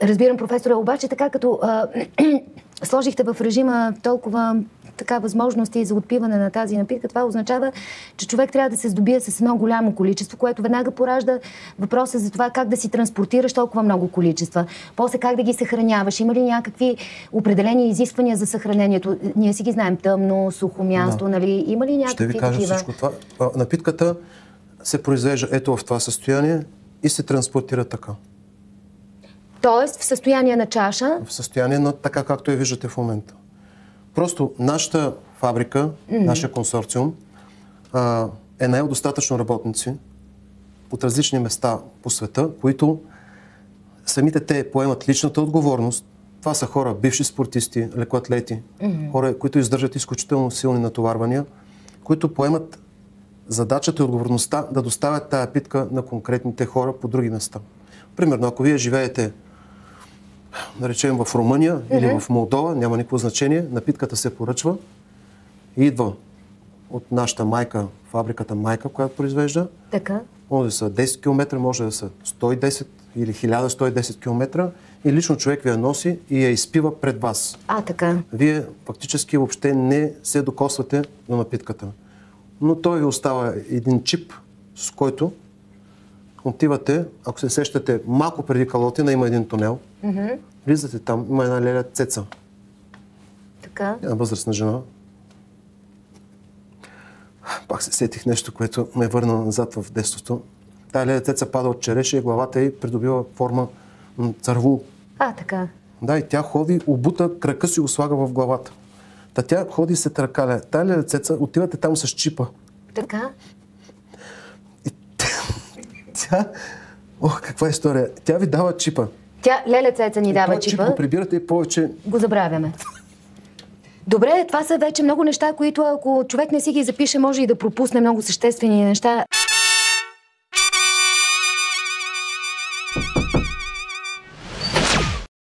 Разбирам, професора, обаче така като сложихте в режима толкова възможности за отпиване на тази напитка, това означава, че човек трябва да се здобие с едно голямо количество, което веднага поражда въпроса за това как да си транспортираш толкова много количества. После как да ги съхраняваш. Има ли някакви определени изисквания за съхранението? Ние си ги знаем. Тъмно, сухо място, нали? Има ли някакви такива? Ще ви кажа всичко това. Напитката се произвежда ето в това състояние и се транспортира така. Тоест в състояние на чаша? В състояние на така, както я виждате в момента. Просто нашата фабрика, нашия консорциум е наел достатъчно работници от различни места по света, които самите те поемат личната отговорност. Това са хора, бивши спортисти, лекоатлети, хора, които издържат изключително силни натоварвания, които поемат задачата и отговорността да доставят тая питка на конкретните хора по други места. Примерно, ако вие живеете, да речем, в Румъния или в Молдова, няма никакво значение, напитката се поръчва и идва от нашата майка, фабриката майка, която произвежда. Така. Може да са 10 км, може да са 110 или 1110 км и лично човек ви я носи и я изпива пред вас. Така. Вие фактически въобще не се докосвате до напитката. Но той ви остава един чип, с който отивате, ако се сещате, малко преди Калотина има един тунел. Влизате там, има една леля Цеца. Така. Една възрастна жена. Пак се сетих нещо, което ме върна назад в детството. Тая леля Цеца пада от череша и главата й придобива форма цървул. Така. Да, и тя ходи, обута, крака си го слага в главата. Тя ходи се търкаля. Тая леля Цеца, отивате там с чипа. Така. Тя... Ох, каква история. Тя ви дава чипа. Леля Цеца ни дава чипа. Чип го прибирате и повече... Го забравяме. Добре, това са вече много неща, които ако човек не си ги запише, може и да пропусне много съществени неща.